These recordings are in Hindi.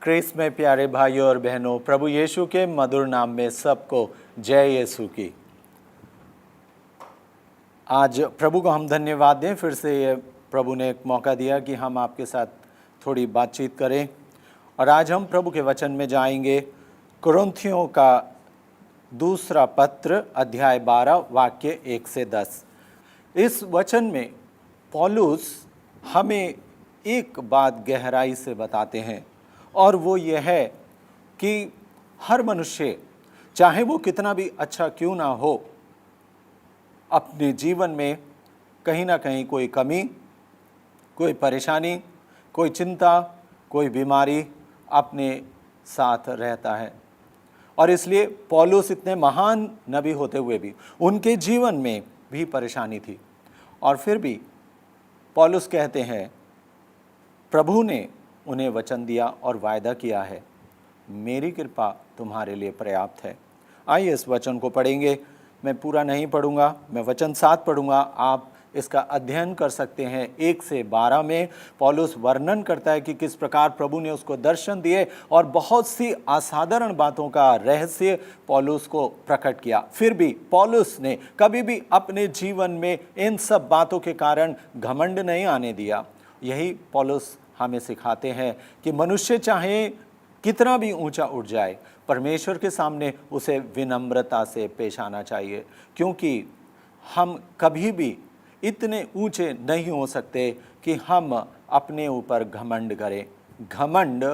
क्रिस में प्यारे भाइयों और बहनों, प्रभु यीशु के मधुर नाम में सबको जय यीशु की। आज प्रभु को हम धन्यवाद दें, फिर से ये प्रभु ने एक मौका दिया कि हम आपके साथ थोड़ी बातचीत करें। और आज हम प्रभु के वचन में जाएंगे। कुरिन्थियों का दूसरा पत्र अध्याय 12 वाक्य 1 से 10। इस वचन में पौलुस हमें एक बात गहराई से बताते हैं, और वो ये है कि हर मनुष्य, चाहे वो कितना भी अच्छा क्यों ना हो, अपने जीवन में कहीं ना कहीं कोई कमी, कोई परेशानी, कोई चिंता, कोई बीमारी अपने साथ रहता है। और इसलिए पौलुस इतने महान नबी होते हुए भी उनके जीवन में भी परेशानी थी, और फिर भी पौलुस कहते हैं प्रभु ने उन्हें वचन दिया और वायदा किया है, मेरी कृपा तुम्हारे लिए पर्याप्त है। आइए इस वचन को पढ़ेंगे। मैं पूरा नहीं पढ़ूंगा, मैं वचन 7 पढ़ूंगा। आप इसका अध्ययन कर सकते हैं। 1 से 12 में पौलुस वर्णन करता है कि किस प्रकार प्रभु ने उसको दर्शन दिए और बहुत सी असाधारण बातों का रहस्य पौलुस को प्रकट किया। फिर भी पौलुस ने कभी भी अपने जीवन में इन सब बातों के कारण घमंड नहीं आने दिया। यही पौलुस हमें सिखाते हैं कि मनुष्य चाहे कितना भी ऊंचा उठ जाए, परमेश्वर के सामने उसे विनम्रता से पेश आना चाहिए, क्योंकि हम कभी भी इतने ऊंचे नहीं हो सकते कि हम अपने ऊपर घमंड करें। घमंड,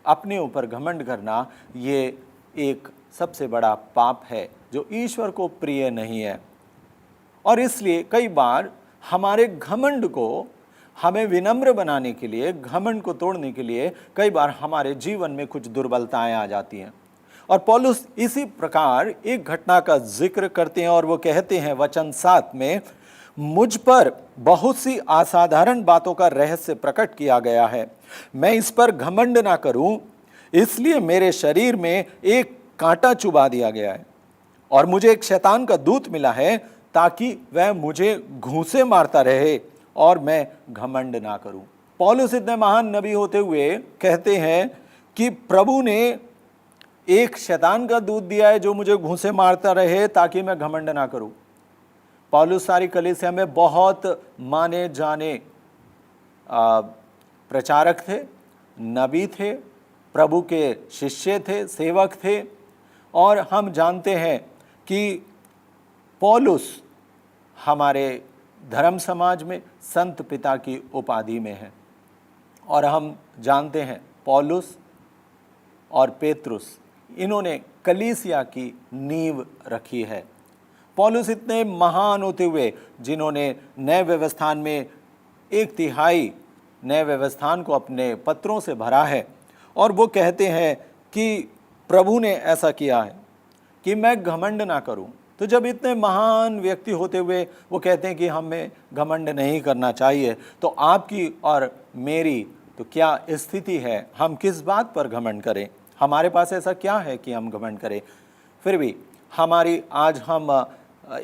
अपने ऊपर घमंड करना, ये एक सबसे बड़ा पाप है जो ईश्वर को प्रिय नहीं है। और इसलिए कई बार हमारे घमंड को, हमें विनम्र बनाने के लिए, घमंड को तोड़ने के लिए कई बार हमारे जीवन में कुछ दुर्बलताएं आ जाती हैं। और पौलुस इसी प्रकार एक घटना का जिक्र करते हैं, और वो कहते हैं वचन 7 में, मुझ पर बहुत सी असाधारण बातों का रहस्य प्रकट किया गया है। मैं इस पर घमंड ना करूं, इसलिए मेरे शरीर में एक कांटा चुभा दिया गया है, और मुझे एक शैतान का दूत मिला है ताकि वह मुझे घूंसे मारता रहे और मैं घमंड ना करूं। पौलुस इतने महान नबी होते हुए कहते हैं कि प्रभु ने एक शैतान का दूत दिया है जो मुझे घूंसे मारता रहे ताकि मैं घमंड ना करूं। पौलुस सारी कलीसिया में बहुत माने जाने प्रचारक थे, नबी थे, प्रभु के शिष्य थे, सेवक थे। और हम जानते हैं कि पौलुस हमारे धर्म समाज में संत पिता की उपाधि में है। और हम जानते हैं पौलुस और पेतरुस, इन्होंने कलीसिया की नींव रखी है। पौलुस इतने महान होते हुए जिन्होंने नए व्यवस्थान में 1/3 नए व्यवस्थान को अपने पत्रों से भरा है, और वो कहते हैं कि प्रभु ने ऐसा किया है कि मैं घमंड ना करूं। तो जब इतने महान व्यक्ति होते हुए वो कहते हैं कि हमें घमंड नहीं करना चाहिए, तो आपकी और मेरी तो क्या स्थिति है? हम किस बात पर घमंड करें? हमारे पास ऐसा क्या है कि हम घमंड करें? फिर भी आज हम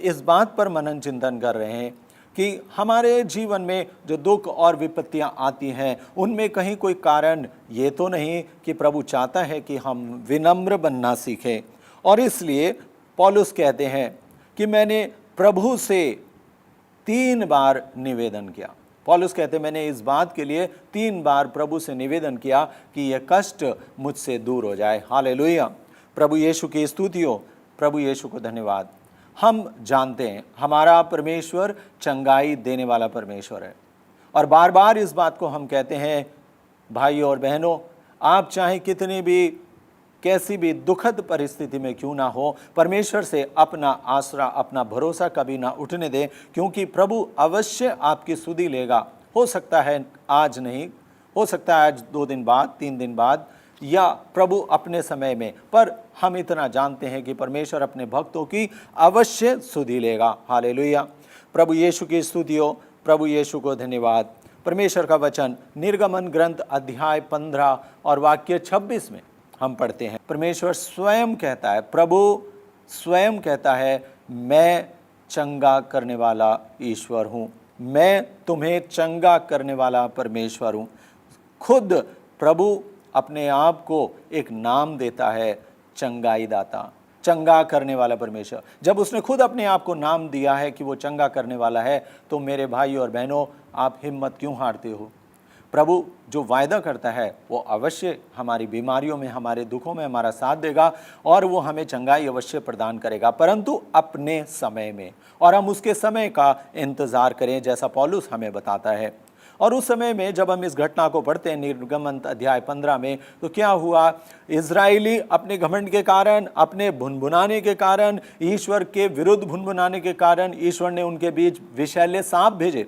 इस बात पर मनन चिंतन कर रहे हैं कि हमारे जीवन में जो दुख और विपत्तियां आती हैं, उनमें कहीं कोई कारण ये तो नहीं कि प्रभु चाहता है कि हम विनम्र बनना सीखें। और इसलिए पौलुस कहते हैं कि मैंने प्रभु से 3 बार निवेदन किया। पौलुस कहते हैं मैंने इस बात के लिए 3 बार प्रभु से निवेदन किया कि यह कष्ट मुझसे दूर हो जाए। हालेलुया, प्रभु यीशु की स्तुति हो, प्रभु यीशु को धन्यवाद। हम जानते हैं हमारा परमेश्वर चंगाई देने वाला परमेश्वर है, और बार बार इस बात को हम कहते हैं भाइयों और बहनों, आप चाहे कितनी भी, कैसी भी दुखद परिस्थिति में क्यों ना हो, परमेश्वर से अपना आसरा, अपना भरोसा कभी ना उठने दें, क्योंकि प्रभु अवश्य आपकी सुधि लेगा। हो सकता है आज नहीं, हो सकता है आज 2 दिन बाद, 3 दिन बाद, या प्रभु अपने समय में, पर हम इतना जानते हैं कि परमेश्वर अपने भक्तों की अवश्य सुधि लेगा। हालेलुया, प्रभु यीशु की स्तुति हो, प्रभु यीशु को धन्यवाद। परमेश्वर का वचन निर्गमन ग्रंथ अध्याय 15 और वाक्य 26 में हम पढ़ते हैं। परमेश्वर स्वयं कहता है, प्रभु स्वयं कहता है, मैं चंगा करने वाला ईश्वर हूँ, मैं तुम्हें चंगा करने वाला परमेश्वर हूँ। खुद प्रभु अपने आप को एक नाम देता है, चंगाई दाता, चंगा करने वाला परमेश्वर। जब उसने खुद अपने आप को नाम दिया है कि वो चंगा करने वाला है, तो मेरे भाई और बहनों, आप हिम्मत क्यों हारते हो? प्रभु जो वायदा करता है वो अवश्य हमारी बीमारियों में, हमारे दुखों में हमारा साथ देगा और वो हमें चंगाई अवश्य प्रदान करेगा, परंतु अपने समय में, और हम उसके समय का इंतज़ार करें, जैसा पौलुस हमें बताता है। और उस समय में जब हम इस घटना को पढ़ते हैं निर्गमन अध्याय 15 में, तो क्या हुआ? इजरायली अपने घमंड के कारण, अपने भुनभुनाने के कारण, ईश्वर के विरुद्ध भुनभुनाने के कारण, ईश्वर ने उनके बीच विषैले सांप भेजे,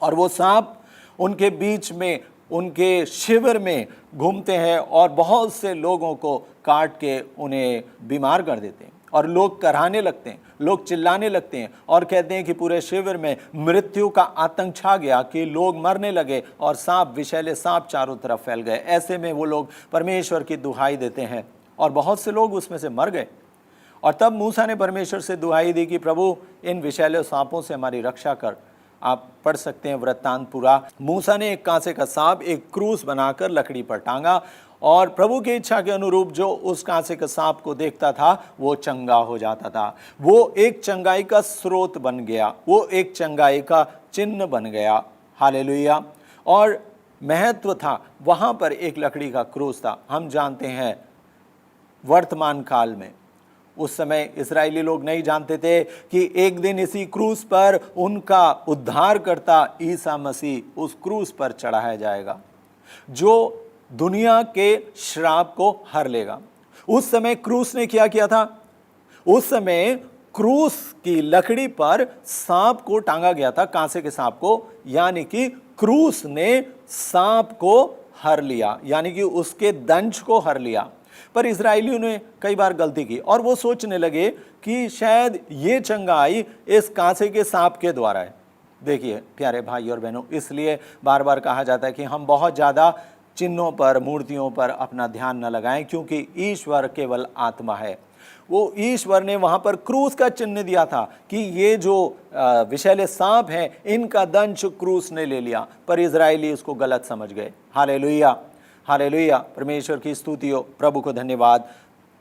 और वो सांप उनके बीच में, उनके शिविर में घूमते हैं और बहुत से लोगों को काट के उन्हें बीमार कर देते हैं, और लोग कराहने लगते हैं, लोग चिल्लाने लगते हैं और कहते हैं कि पूरे शिविर में मृत्यु का आतंक छा गया, कि लोग मरने लगे और सांप, विषैले सांप चारों तरफ फैल गए। ऐसे में वो लोग परमेश्वर की दुहाई देते हैं और बहुत से लोग उसमें से मर गए। और तब मूसा ने परमेश्वर से दुहाई दी कि प्रभु, इन विषैले सांपों से हमारी रक्षा कर। आप पढ़ सकते हैं वृत्तांत पूरा। मूसा ने एक कांसे का सांप एक क्रूस बनाकर लकड़ी पर टांगा, और प्रभु की इच्छा के अनुरूप जो उस कांसे के सांप को देखता था वो चंगा हो जाता था। वो एक चंगाई का स्रोत बन गया, वो एक चंगाई का चिन्ह बन गया। हालेलुया। और महत्व था, वहाँ पर एक लकड़ी का क्रूस था। हम जानते हैं वर्तमान काल में, उस समय इस्राएली लोग नहीं जानते थे कि एक दिन इसी क्रूस पर उनका उद्धारकर्ता ईसा मसीह उस क्रूस पर चढ़ाया जाएगा, जो दुनिया के श्राप को हर लेगा। उस समय क्रूस ने क्या किया था? उस समय क्रूस की लकड़ी पर सांप को टांगा गया था, कांसे के सांप को, यानी कि क्रूस ने सांप को हर लिया, यानी कि उसके दंश को हर लिया। पर इस्राएलियों ने कई बार गलती की और वो सोचने लगे कि शायद ये चंगाई इस कांसे के सांप के द्वारा है। देखिए प्यारे भाई और बहनों, इसलिए बार बार कहा जाता है कि हम बहुत ज़्यादा चिन्हों पर, मूर्तियों पर अपना ध्यान न लगाएं, क्योंकि ईश्वर केवल आत्मा है। वो ईश्वर ने वहाँ पर क्रूस का चिन्ह दिया था कि ये जो विषैले सांप हैं, इनका दंश क्रूस ने ले लिया, पर इजरायली उसको गलत समझ गए। हालेलुया, हालेलुया, परमेश्वर की स्तुति हो, प्रभु को धन्यवाद।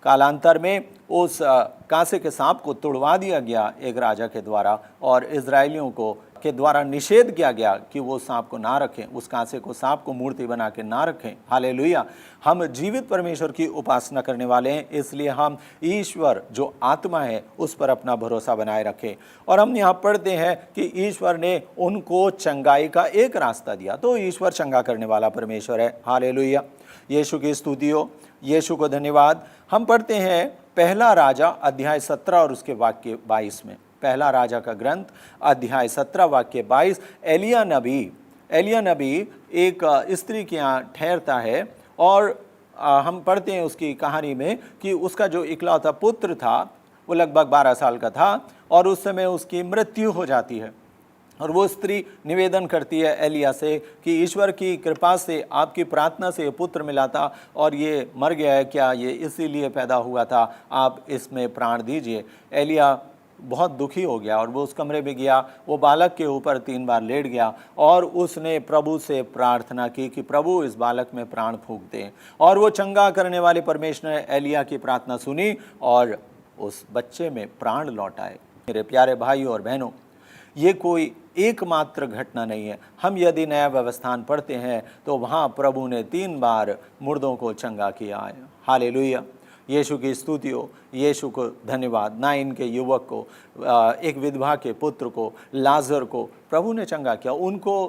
कालांतर में उस कांसे के सांप को तोड़वा दिया गया एक राजा के द्वारा, और इजरायलियों को के द्वारा निषेध किया गया कि वो सांप को ना रखें, उस कांसे को, सांप को मूर्ति बना के ना रखें। हालेलुया। हम जीवित परमेश्वर की उपासना करने वाले हैं, इसलिए हम ईश्वर जो आत्मा है उस पर अपना भरोसा बनाए रखें। और हम यहाँ पढ़ते हैं कि ईश्वर ने उनको चंगाई का एक रास्ता दिया, तो ईश्वर चंगा करने वाला परमेश्वर है। हालेलुया, यीशु की स्तुति हो, यीशु को धन्यवाद। हम पढ़ते हैं पहला राजा अध्याय 17 और उसके वाक्य 22 में। पहला राजा का ग्रंथ अध्याय 17 वाक्य 22। एलिया नबी एक स्त्री के यहाँ ठहरता है, और हम पढ़ते हैं उसकी कहानी में कि उसका जो इकलौता पुत्र था वो लगभग 12 साल का था, और उस समय उसकी मृत्यु हो जाती है। और वो स्त्री निवेदन करती है एलिया से कि ईश्वर की कृपा से, आपकी प्रार्थना से ये पुत्र मिला था और ये मर गया है, क्या ये इसीलिए पैदा हुआ था? आप इसमें प्राण दीजिए। एलिया बहुत दुखी हो गया और वो उस कमरे में गया, वो बालक के ऊपर 3 बार लेट गया और उसने प्रभु से प्रार्थना की कि प्रभु इस बालक में प्राण फूंक दें। और वो चंगा करने वाले परमेश्वर ने एलिया की प्रार्थना सुनी और उस बच्चे में प्राण लौट आए। मेरे प्यारे भाई और बहनों, ये कोई एकमात्र घटना नहीं है। हम यदि नया व्यवस्थान पढ़ते हैं तो वहाँ प्रभु ने 3 बार मुर्दों को चंगा किया है। हालेलुया, यीशु की स्तुति हो, यीशु को धन्यवाद। नाइन के युवक को, एक विधवा के पुत्र को, लाजर को प्रभु ने चंगा किया, उनको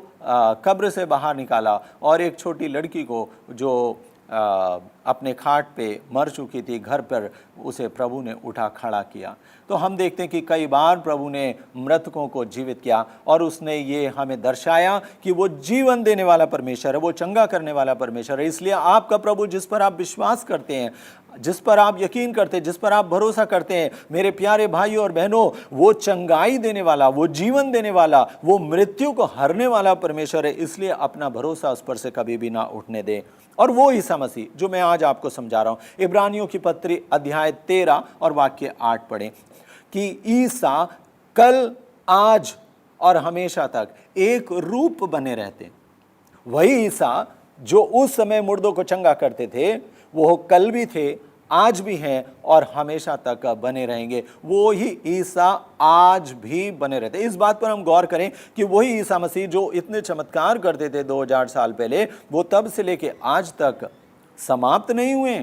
कब्र से बाहर निकाला, और एक छोटी लड़की को जो अपने खाट पे मर चुकी थी घर पर, उसे प्रभु ने उठा खड़ा किया। तो हम देखते हैं कि कई बार प्रभु ने मृतकों को जीवित किया, और उसने ये हमें दर्शाया कि वो जीवन देने वाला परमेश्वर है, वो चंगा करने वाला परमेश्वर है। इसलिए आपका प्रभु, जिस पर आप विश्वास करते हैं, जिस पर आप यकीन करते हैं, जिस पर आप भरोसा करते हैं, मेरे प्यारे भाइयों और बहनों, वो चंगाई देने वाला, वो जीवन देने वाला, वो मृत्यु को हरने वाला परमेश्वर है। इसलिए अपना भरोसा उस पर से कभी भी ना उठने दें। और वो ईसा मसीह जो मैं आज आपको समझा रहा हूं, इब्रानियों की पत्री अध्याय 13 और वाक्य 8 पढ़ें कि ईसा कल, आज और हमेशा तक एक रूप बने रहते। वही ईसा जो उस समय मुर्दों को चंगा करते थे वो कल भी थे, आज भी हैं और हमेशा तक बने रहेंगे। वो ही ईसा आज भी बने रहते। इस बात पर हम गौर करें कि वही ईसा मसीह जो इतने चमत्कार करते थे 2000 साल पहले, वो तब से लेके आज तक समाप्त नहीं हुए।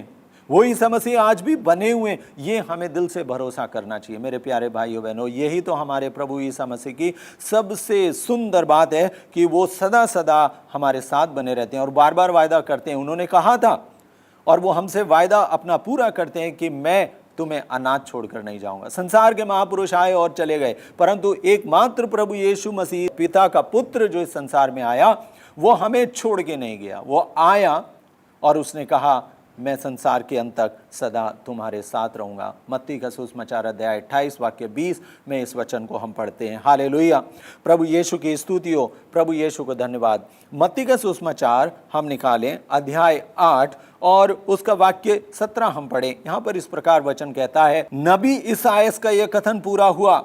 वो ईसा मसीह आज भी बने हुए। ये हमें दिल से भरोसा करना चाहिए मेरे प्यारे भाइयों बहनों। यही तो हमारे प्रभु ईसा मसीह की सबसे सुंदर बात है कि वो सदा सदा हमारे साथ बने रहते हैं और बार बार वायदा करते हैं। उन्होंने कहा था और वो हमसे वायदा अपना पूरा करते हैं कि मैं तुम्हें अनाथ छोड़कर नहीं जाऊंगा। संसार के महापुरुष आए और चले गए, परंतु एकमात्र प्रभु यीशु मसीह पिता का पुत्र जो इस संसार में आया, वो हमें छोड़ के नहीं गया। वो आया और उसने कहा मैं संसार के अंत तक सदा तुम्हारे साथ रहूंगा। मत्ती का सुसमाचार अध्याय 28 वाक्य 20 में इस वचन को हम पढ़ते हैं। हालेलुया, प्रभु यीशु की स्तुति हो, प्रभु यीशु को धन्यवाद। मत्ती का सुसमाचार हम निकालें अध्याय 8 और उसका वाक्य 17 हम पढ़ें। यहाँ पर इस प्रकार वचन कहता है, नबी इसायास का यह कथन पूरा हुआ।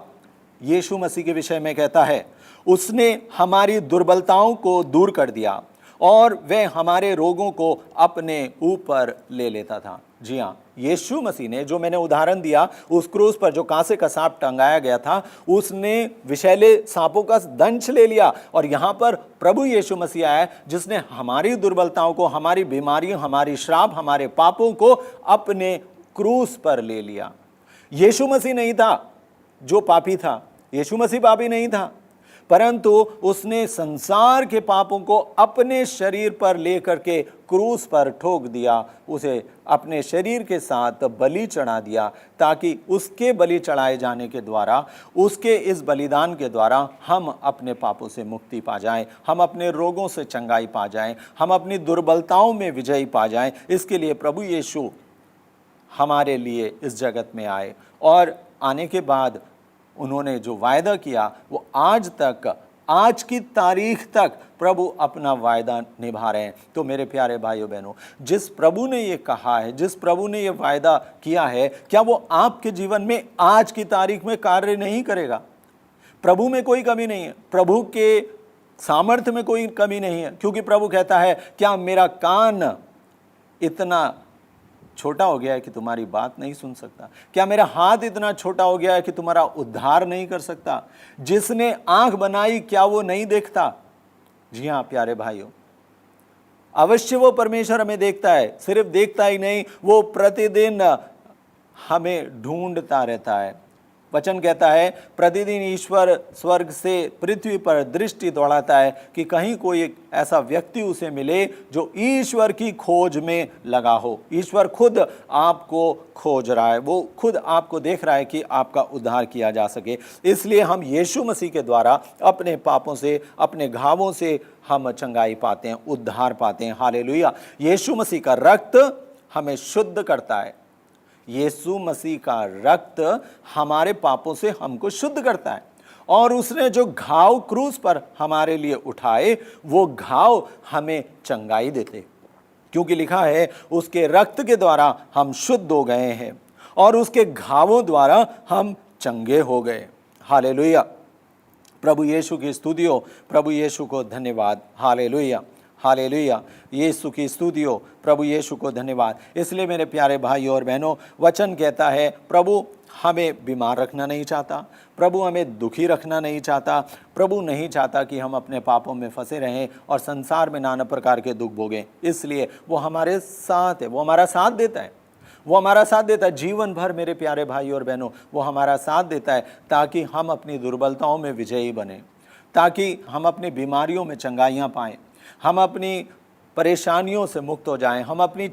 यीशु मसीह के विषय में कहता है, उसने हमारी दुर्बलताओं को दूर कर दिया और वह हमारे रोगों को अपने ऊपर ले लेता था। जी हाँ, यीशु मसीह ने, जो मैंने उदाहरण दिया, उस क्रूस पर जो कांसे का सांप टंगाया गया था, उसने विषैले सांपों का दंश ले लिया। और यहाँ पर प्रभु यीशु मसीह आया जिसने हमारी दुर्बलताओं को, हमारी बीमारियों, हमारी श्राप, हमारे पापों को अपने क्रूस पर ले लिया। यीशु मसीह नहीं था जो पापी था, यीशु मसीह पापी नहीं था, परंतु उसने संसार के पापों को अपने शरीर पर लेकर के क्रूस पर ठोक दिया, उसे अपने शरीर के साथ बलि चढ़ा दिया, ताकि उसके बलि चढ़ाए जाने के द्वारा, उसके इस बलिदान के द्वारा हम अपने पापों से मुक्ति पा जाएं, हम अपने रोगों से चंगाई पा जाएं, हम अपनी दुर्बलताओं में विजयी पा जाएं। इसके लिए प्रभु यीशु हमारे लिए इस जगत में आए और आने के बाद उन्होंने जो वायदा किया वो आज तक, आज की तारीख तक प्रभु अपना वायदा निभा रहे हैं। तो मेरे प्यारे भाइयों बहनों, जिस प्रभु ने ये कहा है, जिस प्रभु ने ये वायदा किया है, क्या वो आपके जीवन में आज की तारीख में कार्य नहीं करेगा? प्रभु में कोई कमी नहीं है, प्रभु के सामर्थ्य में कोई कमी नहीं है, क्योंकि प्रभु कहता है, क्या मेरा कान इतना छोटा हो गया है कि तुम्हारी बात नहीं सुन सकता? क्या मेरा हाथ इतना छोटा हो गया है कि तुम्हारा उद्धार नहीं कर सकता? जिसने आंख बनाई, क्या वो नहीं देखता? जी हाँ प्यारे भाइयों, अवश्य वो परमेश्वर हमें देखता है। सिर्फ देखता ही नहीं, वो प्रतिदिन हमें ढूंढता रहता है। वचन कहता है, प्रतिदिन ईश्वर स्वर्ग से पृथ्वी पर दृष्टि दौड़ाता है कि कहीं कोई एक ऐसा व्यक्ति उसे मिले जो ईश्वर की खोज में लगा हो। ईश्वर खुद आपको खोज रहा है, वो खुद आपको देख रहा है कि आपका उद्धार किया जा सके। इसलिए हम यीशु मसीह के द्वारा अपने पापों से, अपने घावों से हम चंगाई पाते हैं, उद्धार पाते हैं। हालेलुया, यीशु मसीह का रक्त हमें शुद्ध करता है। यीशु मसीह का रक्त हमारे पापों से हमको शुद्ध करता है और उसने जो घाव क्रूस पर हमारे लिए उठाए, वो घाव हमें चंगाई देते, क्योंकि लिखा है उसके रक्त के द्वारा हम शुद्ध हो गए हैं और उसके घावों द्वारा हम चंगे हो गए। हालेलुया, प्रभु यीशु की स्तुति हो, प्रभु यीशु को धन्यवाद। हालेलुया, हालेलुया, यीशु की स्तुति हो, प्रभु यीशु को धन्यवाद। इसलिए मेरे प्यारे भाइयों और बहनों, वचन कहता है प्रभु हमें बीमार रखना नहीं चाहता, प्रभु हमें दुखी रखना नहीं चाहता, प्रभु नहीं चाहता कि हम अपने पापों में फंसे रहें और संसार में नाना प्रकार के दुख भोगें। इसलिए वो हमारे साथ है, वो हमारा साथ देता है, वो हमारा साथ देता है जीवन भर। मेरे प्यारे भाइयों और बहनों, वो हमारा साथ देता है ताकि हम अपनी दुर्बलताओं में विजयी बने, ताकि हम अपनी बीमारियों में चंगाइयाँ पाएँ, हम अपनी परेशानियों से मुक्त हो जाएं, हम अपनी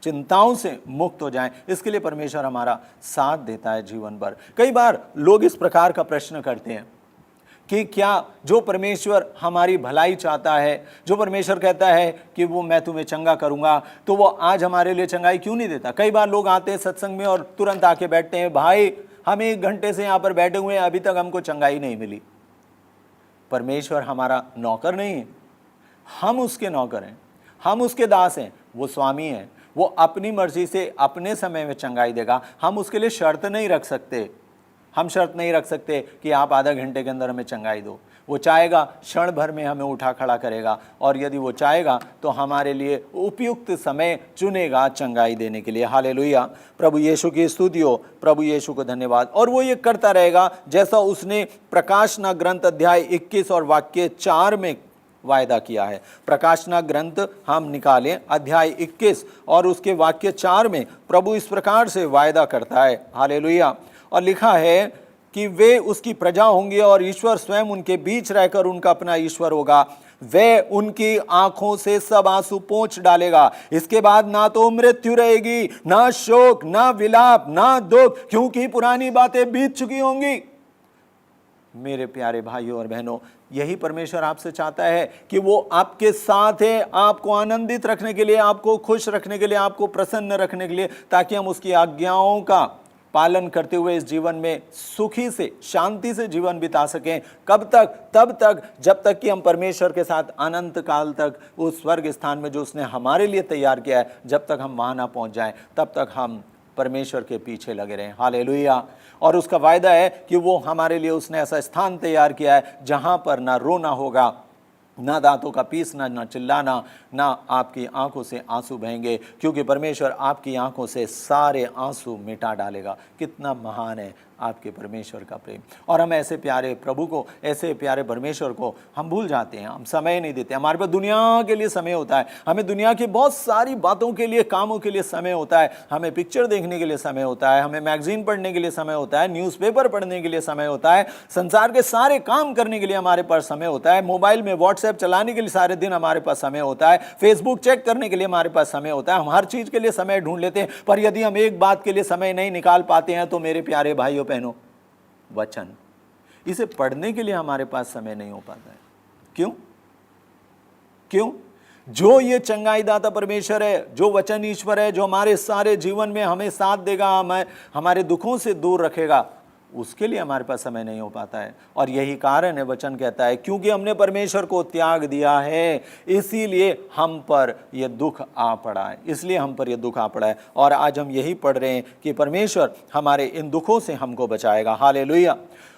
चिंताओं से मुक्त हो जाएं। इसके लिए परमेश्वर हमारा साथ देता है जीवन भर। कई बार लोग इस प्रकार का प्रश्न करते हैं कि क्या जो परमेश्वर हमारी भलाई चाहता है, जो परमेश्वर कहता है कि वो मैं तुम्हें चंगा करूंगा, तो वो आज हमारे लिए चंगाई क्यों नहीं देता? कई बार लोग आते हैं सत्संग में और तुरंत आके बैठते हैं, भाई हम 1 घंटे से यहाँ पर बैठे हुए हैं, अभी तक हमको चंगाई नहीं मिली। परमेश्वर हमारा नौकर नहीं है, हम उसके नौकर हैं, हम उसके दास हैं, वो स्वामी हैं, वो अपनी मर्जी से अपने समय में चंगाई देगा। हम उसके लिए शर्त नहीं रख सकते, हम शर्त नहीं रख सकते कि आप आधा घंटे के अंदर हमें चंगाई दो। वो चाहेगा क्षण भर में हमें उठा खड़ा करेगा, और यदि वो चाहेगा तो हमारे लिए उपयुक्त समय चुनेगा चंगाई देने के लिए। हालेलुया, प्रभु यीशु की स्तुति हो, प्रभु यीशु को धन्यवाद। और वो ये करता रहेगा जैसा उसने प्रकाशना ग्रंथ अध्याय 21 और वाक्य 4 में वायदा किया है। प्रकाशना ग्रंथ हम निकालें अध्याय 21 और उसके वाक्य 4 में प्रभु इस प्रकार से वायदा करता है। हालेलुया, और लिखा है कि वे उसकी प्रजा होंगे और ईश्वर स्वयं उनके बीच रहकर उनका अपना ईश्वर होगा। वे उनकी आंखों से सब आंसू पोंछ डालेगा। इसके बाद ना तो मृत्यु रहेगी, ना शोक, ना विलाप, ना दुख, क्योंकि पुरानी बातें बीत चुकी होंगी। मेरे प्यारे भाइयों और बहनों, यही परमेश्वर आपसे चाहता है कि वो आपके साथ है, आपको आनंदित रखने के लिए, आपको खुश रखने के लिए, आपको प्रसन्न रखने के लिए, ताकि हम उसकी आज्ञाओं का पालन करते हुए इस जीवन में सुखी से, शांति से जीवन बिता सकें। कब तक? तब तक जब तक कि हम परमेश्वर के साथ अनंत काल तक उस स्वर्ग स्थान में जो उसने हमारे लिए तैयार किया है, जब तक हम वहां ना पहुंच जाएं, तब तक हम परमेश्वर के पीछे लगे रहें। हालेलुया, और उसका वायदा है कि वो हमारे लिए उसने ऐसा स्थान तैयार किया है जहां पर ना रोना होगा, ना दांतों का पीसना, ना चिल्लाना, ना आपकी आंखों से आंसू बहेंगे, क्योंकि परमेश्वर आपकी आंखों से सारे आंसू मिटा डालेगा। कितना महान है आपके परमेश्वर का प्रेम। और हम ऐसे प्यारे प्रभु को, ऐसे प्यारे परमेश्वर को हम भूल जाते हैं, हम समय नहीं देते। हमारे पास दुनिया के लिए समय होता है, हमें दुनिया की बहुत सारी बातों के लिए, कामों के लिए समय होता है, हमें पिक्चर देखने के लिए समय होता है, हमें मैगजीन पढ़ने के लिए समय होता है, न्यूज़पेपर पढ़ने के लिए समय होता है, संसार के सारे काम करने के लिए हमारे पास समय होता है, मोबाइल में व्हाट्सएप चलाने के लिए सारे दिन हमारे पास समय होता है, फेसबुक चेक करने के लिए हमारे पास समय होता है। हम हर चीज के लिए समय ढूंढ लेते हैं, पर यदि हम एक बात के लिए समय नहीं निकाल पाते हैं तो मेरे प्यारे भाइयों बहनों, वचन, इसे पढ़ने के लिए हमारे पास समय नहीं हो पाता है। क्यों? जो ये चंगाई दाता परमेश्वर है, जो वचन ईश्वर है, जो हमारे सारे जीवन में हमें साथ देगा, हमारे दुखों से दूर रखेगा, उसके लिए हमारे पास समय नहीं हो पाता है। और यही कारण है, वचन कहता है, क्योंकि हमने परमेश्वर को त्याग दिया है, इसीलिए हम पर यह दुख आ पड़ा है, इसलिए हम पर यह दुख आ पड़ा है। और आज हम यही पढ़ रहे हैं कि परमेश्वर हमारे इन दुखों से हमको बचाएगा। हालेलुया।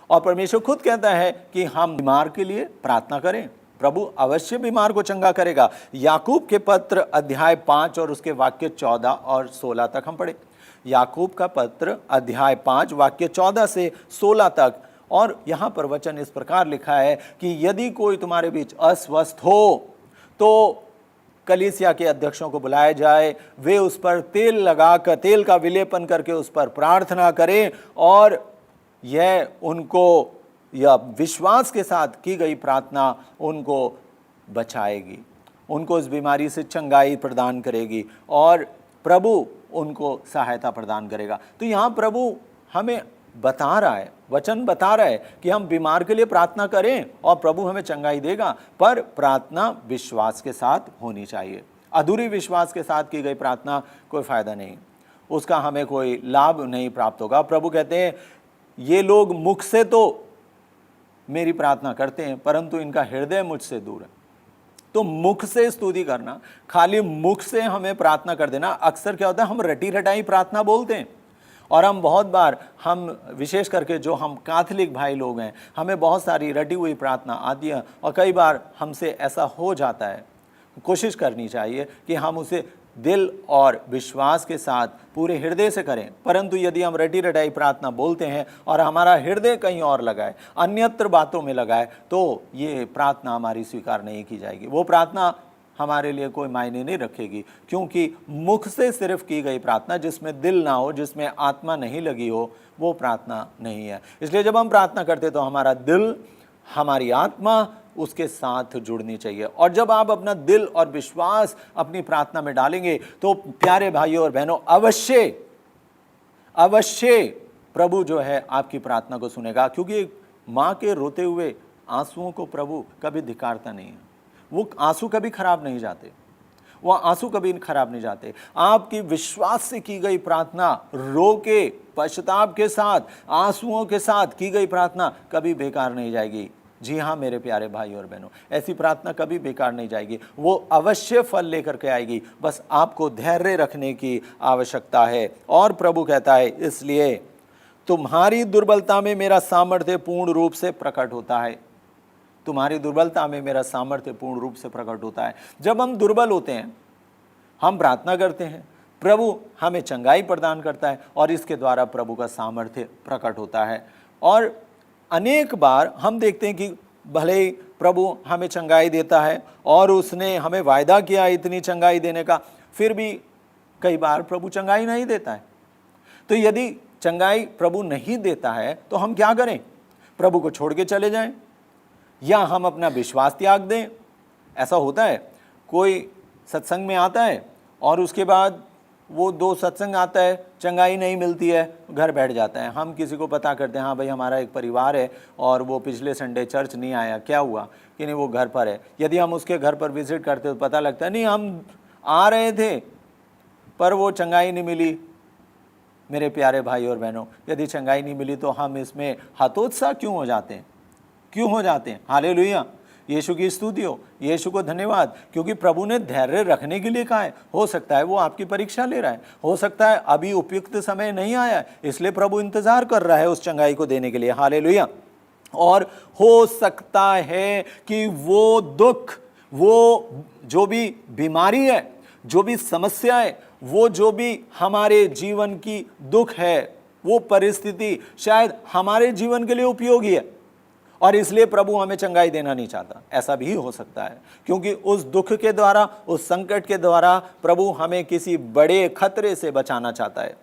और परमेश्वर खुद कहता है कि हम बीमार के लिए प्रार्थना करें, प्रभु अवश्य बीमार को चंगा करेगा। याकूब के पत्र अध्याय 5 और उसके वाक्य 14 और 16 तक हम पढ़े। याकूब का पत्र अध्याय 5 वाक्य 14 से 16 तक, और यहाँ पर वचन इस प्रकार लिखा है कि यदि कोई तुम्हारे बीच अस्वस्थ हो तो कलीसिया के अध्यक्षों को बुलाया जाए, वे उस पर तेल लगाकर, तेल का विलेपन करके उस पर प्रार्थना करें, और यह उनको, यह विश्वास के साथ की गई प्रार्थना उनको बचाएगी, उनको इस बीमारी से चंगाई प्रदान करेगी, और प्रभु उनको सहायता प्रदान करेगा। तो यहाँ प्रभु हमें बता रहा है, वचन बता रहा है कि हम बीमार के लिए प्रार्थना करें और प्रभु हमें चंगाई देगा, पर प्रार्थना विश्वास के साथ होनी चाहिए। अधूरी विश्वास के साथ की गई प्रार्थना कोई फायदा नहीं, उसका हमें कोई लाभ नहीं प्राप्त होगा। प्रभु कहते हैं, ये लोग मुख से तो मेरी प्रार्थना करते हैं, परंतु इनका हृदय मुझसे दूर है। तो मुख से स्तुति करना, खाली मुख से हमें प्रार्थना कर देना, अक्सर क्या होता है, हम रटी रटाई प्रार्थना बोलते हैं। और हम बहुत बार, हम विशेष करके जो हम कैथोलिक भाई लोग हैं, हमें बहुत सारी रटी हुई प्रार्थना आती है, और कई बार हमसे ऐसा हो जाता है। कोशिश करनी चाहिए कि हम उसे दिल और विश्वास के साथ पूरे हृदय से करें, परंतु यदि हम रटी रटाई प्रार्थना बोलते हैं और हमारा हृदय कहीं और लगा है, अन्यत्र बातों में लगा है, तो ये प्रार्थना हमारी स्वीकार नहीं की जाएगी। वो प्रार्थना हमारे लिए कोई मायने नहीं रखेगी, क्योंकि मुख से सिर्फ की गई प्रार्थना, जिसमें दिल ना हो, जिसमें आत्मा नहीं लगी हो, वो प्रार्थना नहीं है। इसलिए जब हम प्रार्थना करते तो हमारा दिल, हमारी आत्मा उसके साथ जुड़नी चाहिए। और जब आप अपना दिल और विश्वास अपनी प्रार्थना में डालेंगे तो प्यारे भाइयों और बहनों, अवश्य प्रभु जो है आपकी प्रार्थना को सुनेगा, क्योंकि माँ के रोते हुए आंसुओं को प्रभु कभी धिक्कारता नहीं है। वो आंसू कभी खराब नहीं जाते, वो आंसू कभी खराब नहीं जाते। आपकी विश्वास से की गई प्रार्थना, रो के, पश्चाताप के साथ, आंसुओं के साथ की गई प्रार्थना कभी बेकार नहीं जाएगी। जी हाँ मेरे प्यारे भाई और बहनों, ऐसी प्रार्थना कभी बेकार नहीं जाएगी, वो अवश्य फल लेकर के आएगी। बस आपको धैर्य रखने की आवश्यकता है। और प्रभु कहता है, इसलिए तुम्हारी दुर्बलता में मेरा सामर्थ्य पूर्ण रूप से प्रकट होता है। तुम्हारी दुर्बलता में मेरा सामर्थ्य पूर्ण रूप से प्रकट होता है। जब हम दुर्बल होते हैं, हम प्रार्थना करते हैं, प्रभु हमें चंगाई प्रदान करता है और इसके द्वारा प्रभु का सामर्थ्य प्रकट होता है। और अनेक बार हम देखते हैं कि भले ही प्रभु हमें चंगाई देता है और उसने हमें वायदा किया इतनी चंगाई देने का, फिर भी कई बार प्रभु चंगाई नहीं देता है। तो यदि चंगाई प्रभु नहीं देता है तो हम क्या करें? प्रभु को छोड़ के चले जाएं या हम अपना विश्वास त्याग दें? ऐसा होता है, कोई सत्संग में आता है और उसके बाद वो 2 सत्संग आता है, चंगाई नहीं मिलती है, घर बैठ जाता है। हम किसी को पता करते हैं, हाँ भाई हमारा एक परिवार है और वो पिछले संडे चर्च नहीं आया, क्या हुआ? कि नहीं वो घर पर है। यदि हम उसके घर पर विजिट करते तो पता लगता है नहीं हम आ रहे थे पर वो चंगाई नहीं मिली। मेरे प्यारे भाई और बहनों, यदि चंगाई नहीं मिली तो हम इसमें हतोत्साह क्यों हो जाते हैं? क्यों हो जाते हैं? हालेलुया, यीशु की स्तुति हो, यीशु को धन्यवाद, क्योंकि प्रभु ने धैर्य रखने के लिए कहा है। हो सकता है वो आपकी परीक्षा ले रहा है, हो सकता है अभी उपयुक्त समय नहीं आया है, इसलिए प्रभु इंतजार कर रहा है उस चंगाई को देने के लिए। हालेलुया। और हो सकता है कि वो दुख, वो जो भी बीमारी है, जो भी समस्या है, वो जो भी हमारे जीवन की दुख है, वो परिस्थिति शायद हमारे जीवन के लिए उपयोगी है और इसलिए प्रभु हमें चंगाई देना नहीं चाहता। ऐसा भी हो सकता है, क्योंकि उस दुख के द्वारा, उस संकट के द्वारा प्रभु हमें किसी बड़े खतरे से बचाना चाहता है।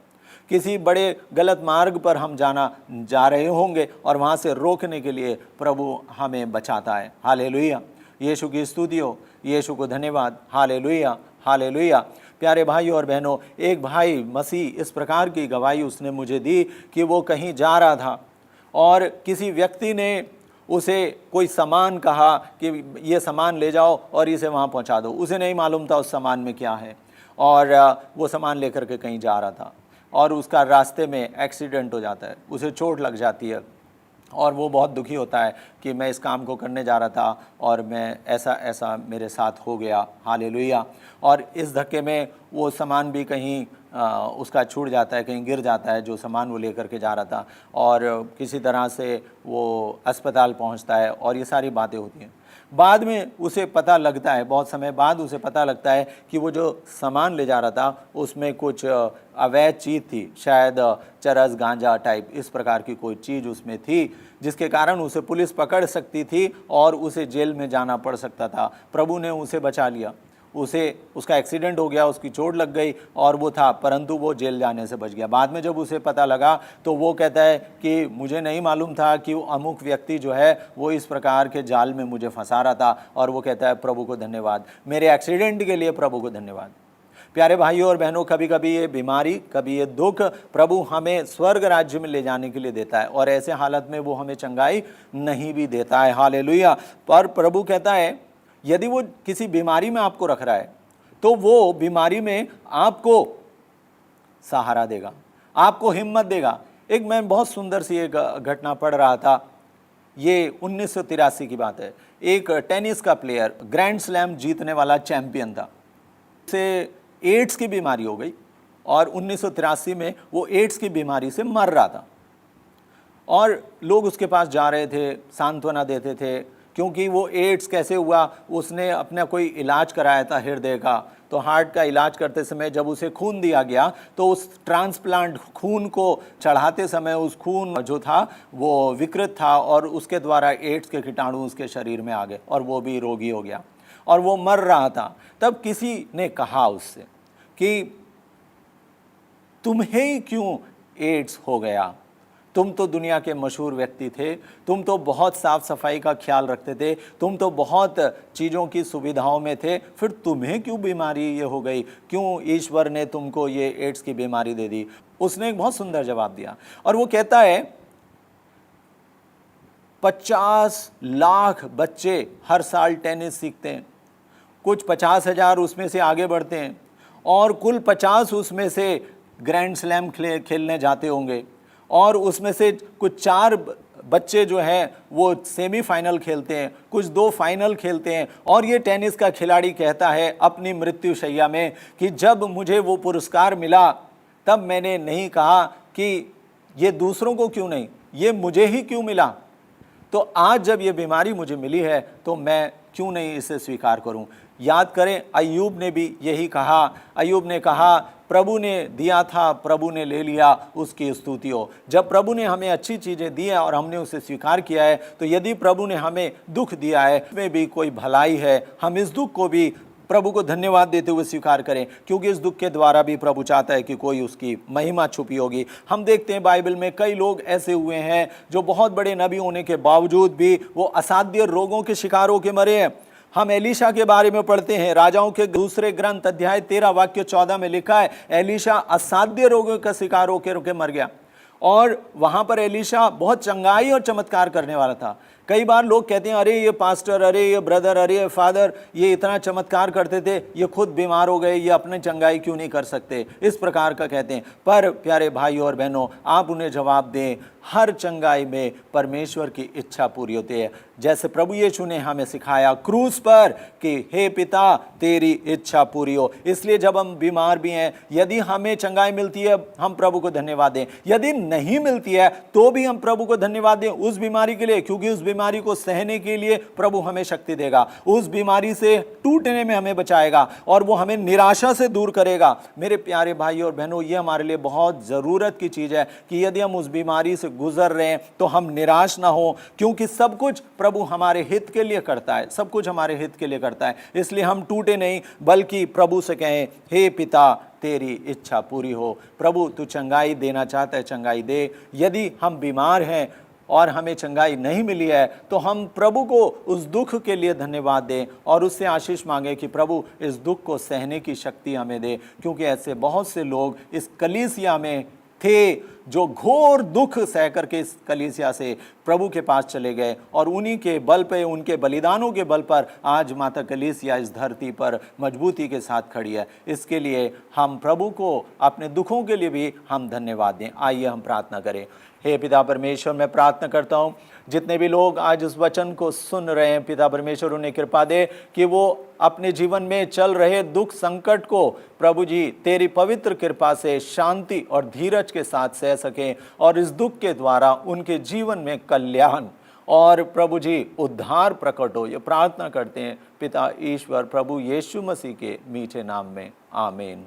किसी बड़े गलत मार्ग पर हम जा रहे होंगे और वहाँ से रोकने के लिए प्रभु हमें बचाता है। हालेलुया, यीशु की स्तुति हो, यीशु को धन्यवाद। Hallelujah, hallelujah. प्यारे भाई और बहनों, एक भाई मसीह इस प्रकार की गवाही उसने मुझे दी कि वो कहीं जा रहा था और किसी व्यक्ति ने उसे कोई सामान कहा कि ये सामान ले जाओ और इसे वहाँ पहुँचा दो। उसे नहीं मालूम था उस सामान में क्या है और वो सामान लेकर के कहीं जा रहा था और उसका रास्ते में एक्सीडेंट हो जाता है, उसे चोट लग जाती है और वो बहुत दुखी होता है कि मैं इस काम को करने जा रहा था और मैं ऐसा मेरे साथ हो गया। हालेलुया। और इस धक्के में वो सामान भी कहीं उसका छूट जाता है, कहीं गिर जाता है जो सामान वो लेकर के जा रहा था और किसी तरह से वो अस्पताल पहुंचता है और ये सारी बातें होती हैं। बाद में उसे पता लगता है, बहुत समय बाद उसे पता लगता है कि वो जो सामान ले जा रहा था उसमें कुछ अवैध चीज़ थी, शायद चरस, गांजा टाइप इस प्रकार की कोई चीज़ उसमें थी, जिसके कारण उसे पुलिस पकड़ सकती थी और उसे जेल में जाना पड़ सकता था। प्रभु ने उसे बचा लिया, उसका एक्सीडेंट हो गया, उसकी चोट लग गई और वो था, परंतु वो जेल जाने से बच गया। बाद में जब उसे पता लगा तो वो कहता है कि मुझे नहीं मालूम था कि वो अमुक व्यक्ति जो है वो इस प्रकार के जाल में मुझे फंसा रहा था। और वो कहता है प्रभु को धन्यवाद, मेरे एक्सीडेंट के लिए प्रभु को धन्यवाद। प्यारे भाइयों और बहनों, कभी कभी ये बीमारी, कभी ये दुख प्रभु हमें स्वर्ग राज्य में ले जाने के लिए देता है और ऐसे हालत में वो हमें चंगाई नहीं भी देता है। हालेलुया। पर प्रभु कहता है यदि वो किसी बीमारी में आपको रख रहा है तो वो बीमारी में आपको सहारा देगा, आपको हिम्मत देगा। मैं बहुत सुंदर सी एक घटना पढ़ रहा था, ये 1983 की बात है। एक टेनिस का प्लेयर, ग्रैंड स्लैम जीतने वाला चैंपियन था, उसे एड्स की बीमारी हो गई और 1983 में वो एड्स की बीमारी से मर रहा था और लोग उसके पास जा रहे थे, सांत्वना देते थे, क्योंकि वो एड्स कैसे हुआ, उसने अपना कोई इलाज कराया था हृदय का, तो हार्ट का इलाज करते समय जब उसे खून दिया गया तो उस ट्रांसप्लांट खून को चढ़ाते समय उस खून जो था वो विकृत था और उसके द्वारा एड्स के कीटाणु उसके शरीर में आ गए और वो भी रोगी हो गया और वो मर रहा था। तब किसी ने कहा उससे कि तुम्हें ही क्यों एड्स हो गया, तुम तो दुनिया के मशहूर व्यक्ति थे, तुम तो बहुत साफ सफाई का ख्याल रखते थे, तुम तो बहुत चीज़ों की सुविधाओं में थे, फिर तुम्हें क्यों बीमारी ये हो गई, क्यों ईश्वर ने तुमको ये एड्स की बीमारी दे दी। उसने एक बहुत सुंदर जवाब दिया और वो कहता है 50 लाख बच्चे हर साल टेनिस सीखते हैं, कुछ 50,000 उसमें से आगे बढ़ते हैं और कुल 50 उसमें से ग्रैंड स्लैम खेलने जाते होंगे और उसमें से कुछ 4 बच्चे जो हैं वो सेमीफाइनल खेलते हैं, कुछ 2 फाइनल खेलते हैं। और ये टेनिस का खिलाड़ी कहता है अपनी मृत्युशैया में कि जब मुझे वो पुरस्कार मिला तब मैंने नहीं कहा कि ये दूसरों को क्यों नहीं, ये मुझे ही क्यों मिला। तो आज जब ये बीमारी मुझे मिली है तो मैं क्यों नहीं इसे स्वीकार करूं। याद करें, अय्यूब ने भी यही कहा। अय्यूब ने कहा, प्रभु ने दिया था, प्रभु ने ले लिया, उसकी स्तुति हो। जब प्रभु ने हमें अच्छी चीज़ें दी है और हमने उसे स्वीकार किया है, तो यदि प्रभु ने हमें दुख दिया है, उसमें भी कोई भलाई है, हम इस दुख को भी प्रभु को धन्यवाद देते हुए स्वीकार करें, क्योंकि इस दुख के द्वारा भी प्रभु चाहता है कि कोई उसकी महिमा छुपी होगी। हम देखते हैं बाइबल में कई लोग ऐसे हुए हैं जो बहुत बड़े नबी होने के बावजूद भी वो असाध्य रोगों के शिकार होकर मरे हैं। हम एलीशा के बारे में पढ़ते हैं, राजाओं के दूसरे ग्रंथ अध्याय 13 वाक्य 14 में लिखा है, एलीशा असाध्य रोगों का शिकार होकर मर गया। और वहां पर एलीशा बहुत चंगाई और चमत्कार करने वाला था। कई बार लोग कहते हैं, अरे ये पास्टर, अरे ये ब्रदर, अरे ये फादर, ये इतना चमत्कार करते थे, ये खुद बीमार हो गए, ये अपने चंगाई क्यों नहीं कर सकते, इस प्रकार का कहते हैं। पर प्यारे भाई और बहनों, आप उन्हें जवाब दें, हर चंगाई में परमेश्वर की इच्छा पूरी होती है। जैसे प्रभु यीशु ने हमें सिखाया क्रूस पर कि हे पिता तेरी इच्छा पूरी हो। इसलिए जब हम बीमार भी हैं, यदि हमें चंगाई मिलती है, हम प्रभु को धन्यवाद दें। यदि नहीं मिलती है तो भी हम प्रभु को धन्यवाद दें उस बीमारी के लिए, क्योंकि उस बीमारी को सहने के लिए प्रभु हमें शक्ति देगा, उस बीमारी से टूटने में हमें बचाएगा और वो हमें निराशा से दूर करेगा। मेरे प्यारे भाई और बहनों, ये हमारे लिए बहुत ज़रूरत की चीज़ है कि यदि हम उस बीमारी से गुजर रहे हैं तो हम निराश ना हो, क्योंकि सब कुछ प्रभु हमारे हित के लिए करता है, सब कुछ हमारे हित के लिए करता है। इसलिए हम टूटे नहीं, बल्कि प्रभु से कहें, हे पिता तेरी इच्छा पूरी हो। प्रभु तू चंगाई देना चाहता है, चंगाई दे। यदि हम बीमार हैं और हमें चंगाई नहीं मिली है तो हम प्रभु को उस दुख के लिए धन्यवाद दें और उससे आशीष मांगे कि प्रभु इस दुख को सहने की शक्ति हमें दे, क्योंकि ऐसे बहुत से लोग इस कलीसिया में थे जो घोर दुख सह करके इस कलीसिया से प्रभु के पास चले गए और उन्हीं के बल पे, उनके बलिदानों के बल पर आज माता कलीसिया इस धरती पर मजबूती के साथ खड़ी है। इसके लिए हम प्रभु को अपने दुखों के लिए भी हम धन्यवाद दें। आइए हम प्रार्थना करें। हे पिता परमेश्वर, मैं प्रार्थना करता हूँ जितने भी लोग आज इस वचन को सुन रहे हैं, पिता परमेश्वर उन्हें कृपा दे कि वो अपने जीवन में चल रहे दुख संकट को प्रभु जी तेरी पवित्र कृपा से शांति और धीरज के साथ सह सकें और इस दुख के द्वारा उनके जीवन में कल्याण और प्रभु जी उद्धार प्रकट हो। ये प्रार्थना करते हैं पिता ईश्वर प्रभु यीशु मसीह के मीठे नाम में, आमीन।